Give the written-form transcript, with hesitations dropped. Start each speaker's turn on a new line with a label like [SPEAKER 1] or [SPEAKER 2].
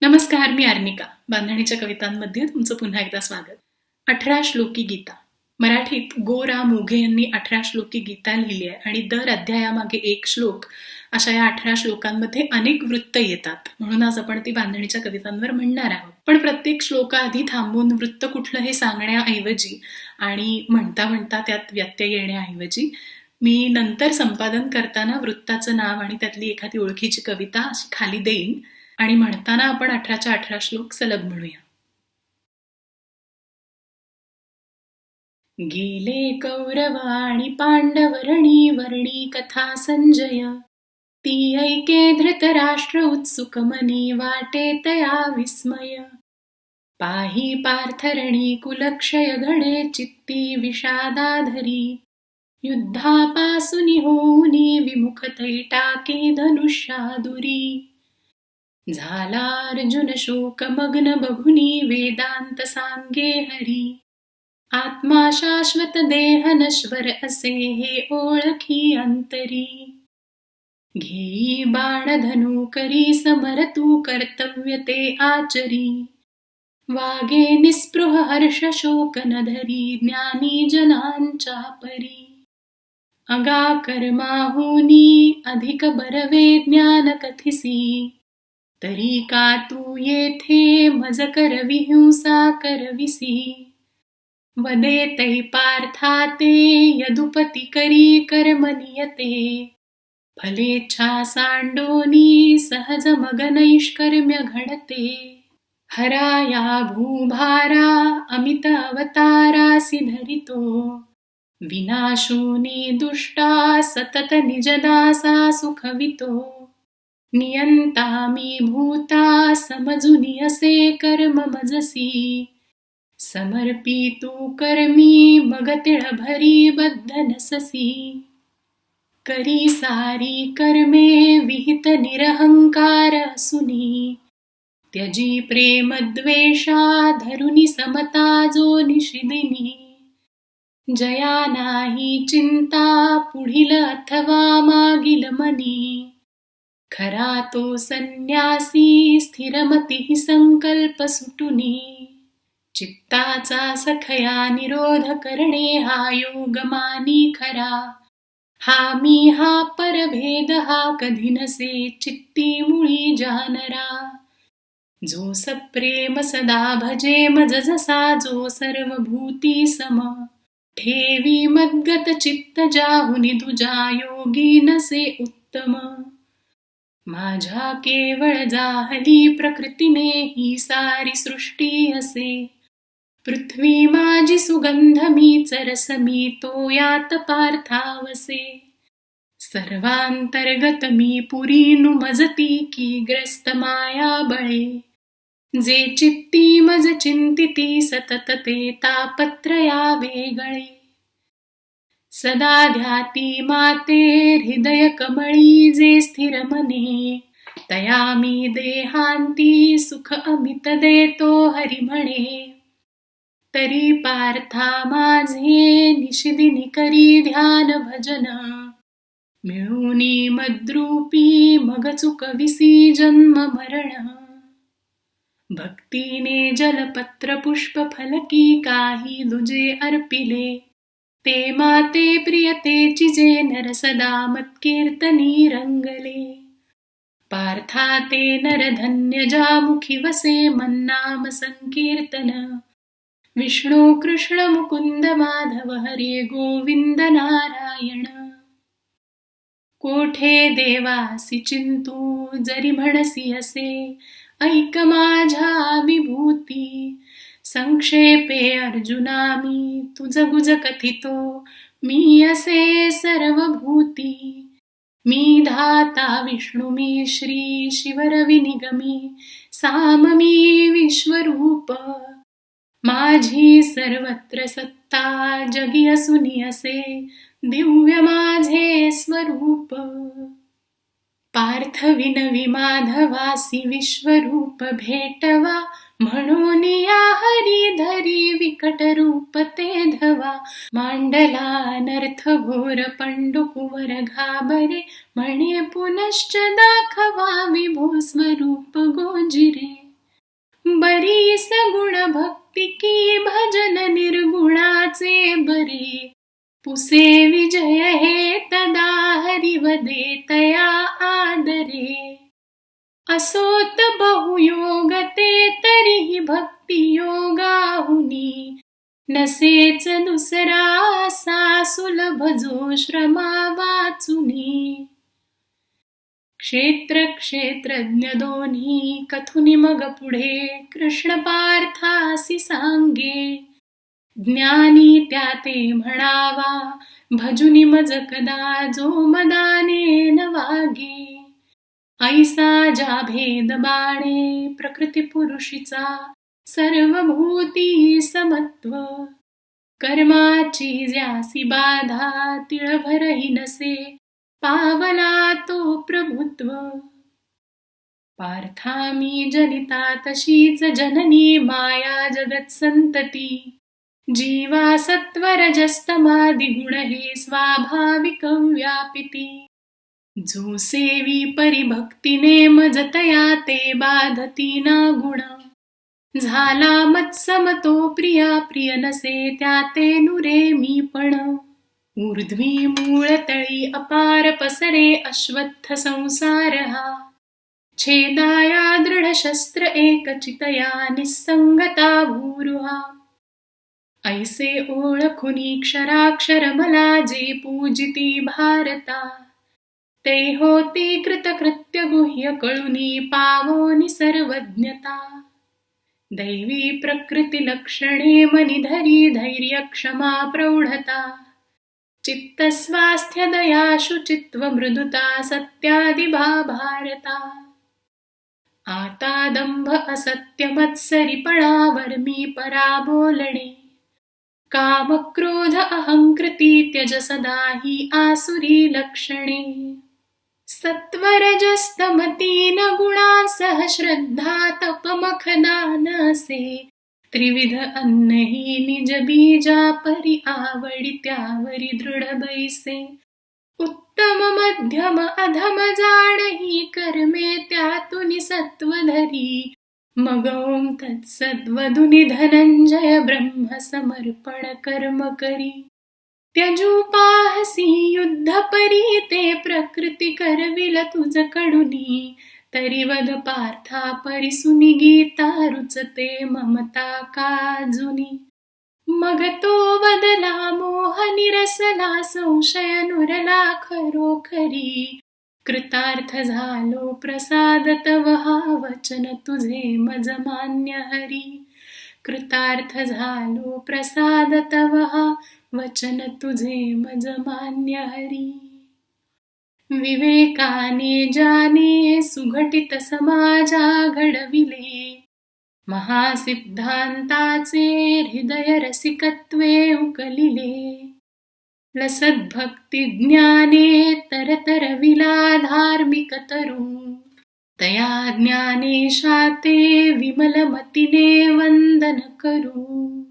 [SPEAKER 1] नमस्कार, मी अर्निका. बांधणीच्या कवितांमध्ये तुमचं पुन्हा एकदा स्वागत. 18 श्लोकी गीता. मराठीत गो. रा. मोघे यांनी 18 श्लोकी गीता लिहिली आहे आणि दर अध्यायामागे एक श्लोक अशा या 18 श्लोकांमध्ये अनेक वृत्त येतात. म्हणून आज आपण ती बांधणीच्या कवितांवर म्हणणार आहोत. पण प्रत्येक श्लोकाआधी थांबून वृत्त कुठलं हे सांगण्याऐवजी आणि म्हणता म्हणता त्यात व्यत्यय येण्याऐवजी मी नंतर संपादन करताना वृत्ताचं नाव आणि त्यातली एखादी ओळखीची कविता अशी खाली देईन आणि म्हणताना आपण 18च्या 18 श्लोक सलग म्हणूया. गेले कौरव आणि पांडवरणी वर्णी कथा संजय, ती ऐके धृतराष्ट्र उत्सुक मनी वाटे तया विस्मय. पाही पार्थरणी कुलक्षय घडे चित्ती विषादाधरी, युद्धापासून होऊनी विमुख तैटाके धनुष्यादुरी. झाला अर्जुन शोक मग्न बघुनी वेदांत सांगे हरी, आत्मा शाश्वत देह नश्वर असे हे ओळखी अंतरी. घेई बाण धनु करी समर तू कर्तव्य ते आचरी, वागे निस्पृह हर्ष शोक न धरी ज्ञानी जनांच्या परी. अगा कर्माहुनी अधिक बरवे ज्ञान कथिसी, तरी का तू येथे मज करवी हिंसा करविसी. वदे तै पार्था ते यदुपती करी कर्म नियते, फलेच्छा सांडोनी सहज मग नैष्कर्म्य घडते. हराया भूभारा अमित अवतारासी धरितो, विनाशूनी दुष्टा सतत निजदासा सुखवितो. नियंता मी भूता समजुनी असे कर्म मजसी, समर्पी तू कर्मी मग तिळ भरी बद्ध नससी. करी सारी कर्मे विहित निरहंकार असुनी, त्यजी प्रेम द्वेषा धरुनी समता जो निषिदिनी. जया नाही चिंता पुढील अथवा मागील मनी, खरा तो संन्यासी स्थिरमती संकल्प सुटुनी. चित्ताचा सखया निरोध करणे हा योग मानी खरा, हा मी हा परभेद हा कधी नसे चित्ती मुळी जानरा. जो सप्रेम सदा भजे मज जसा जो सर्वभूती सम, ठेवी मद्गत चित्त जाहुनी दुजा योगी नसे उत्तम. माझ्या केवळ जाहली प्रकृतीने ही सारी सृष्टी असे, पृथ्वी माझी सुगंध मीच रस मी तो यात पार्थावसे. सर्वांतर्गत मी पुरी नुमजती की ग्रस्त माया बळे, जे चित्ती मज चिंतिती सतत ते तापत्रया वेगळे. सदा ध्याती माते हृदय कमळी जे स्थिर मने, तया मी देहांती सुख अमित देतो हरी म्हणे. तरी पार्था माझे निशिदिनी करी ध्यान भजन, मिळूनी मद्रूपी मग चुकविसी जन्म मरण. भक्तीने जलपत्र पुष्प फलकी काही दुजे अर्पिले, ते माते प्रियतेची जे नर सदा मत्कीर्तनी रंगले. पार्था ते नर धन्य ज्यामुखी वसे मन्नाम संकीर्तन, विष्णू कृष्ण मुकुंद माधव हरे गोविंद नारायण. कोठे देवासी चिंतू जरी म्हणसी असे, ऐक माझ्या विभूती. संक्षेपे अर्जुना मी तुझ गुज कथितो, मी असे सर्वभूती. मी धाता विष्णू मी श्री शिवरवि निगमी, साम मी विश्वरूप. माझी सर्वत्र सत्ता जगी असुनी असे, दिव्य माझे स्वरूप. पार्थ विनवी माधवासी विश्वरूप भेटवा, म्हणून या हरी धरी विकट रूप ते धवा. मांडला अनर्थ घोर पंडुकुवर घाबरे, म्हणे पुनश्च दाखवा विभो स्वरूप गोजिरे. सगुण भक्ती की भजन निर्गुणाचे बरे. पुसे विजय हे तदा हरिवदे तया आदरे. असोत बहुयोग ते तरीही भक्ती योगाहुनी. नसेच दुसरा असा सुलभ जो श्रमा वाचुनी. क्षेत्र क्षेत्रज्ञ दोन्ही कथुनी मग पुढे कृष्ण पार्थासी सांगे. ज्ञानी त्या ते म्हणावा भजुनी मज कदा जो मदाने न वागे. ऐसा ज्या भेद बाणे प्रकृती पुरुषीचा सर्वभूती समत्व. कर्माची ज्यासी बाधा तिळभरही नसे पावला तो प्रभुत्व. पार्थामी जनिता तशीच जननी माया जगत संतती. जीवा सत्वरजस्तमादि गुण हे स्वाभाविक व्यापिती. जो सेवी परिभक्तीने मजतया ते बाधती ना गुण. झाला मत्सम तो प्रिया प्रिय नसे त्या ते नुरे मी पण. ऊर्ध्वी मूळ तळी अपार पसरे अश्वत्थ संसार हा. छेदाया दृढ शस्त्र एकचितया निस्संगता भूरुहा. ऐसे ओळखुनी क्षराक्षर मला जे पूजिती भारता. ते होती कृतकृत्य गुह्य कळुनी पावोनी सर्वज्ञता. दैवी प्रकृती लक्षणे मनी धरी धैर्य क्षमा प्रौढता. चित्त स्वास्थ्य दया शुचित्व मृदुता सत्यादि भारता. आता दंभ असत्य मत्सरीपणा वर्मी परा बोलणे. काम क्रोध अहंकृती त्यज सदा ही आसुरी लक्षणे. सत्वरजस्तमतीन गुणा सह श्रद्धा तप मखदान असे. त्रिविध अन्न ही निज बीजा परी आवडी त्यावरी दृढ बैसे. उत्तम मध्यम अधम जाण ही कर्मे त्यातुनी सत्व धरी. मग ओम तत्सद्वधुनी धनंजय ब्रह्म समर्पण कर्म करी. त्यजू पाहसी युद्ध परी ते प्रकृती करविल तुझ कडुनी. तरी वद पार्था परिसुनी गीता रुचते ममता काजुनी. मग तो वदला मोह निरसला संशय नुरला खरोखरी. कृतार्थ झालो प्रसाद तव हा वचन तुझे मज मान्य हरी. कृतार्थ झालो प्रसाद तव हा वचन तुझे मज मान्य हरी. विवेकाने जाने सुघटित समाजा घडविले. महासिद्धांताचे हृदय रसिकत्वे उकलिले. लसद्भक्ती ज्ञाने तरतरविला धार्मिक तरू. तया ज्ञानेशाते विमल मतीने वंदन करू.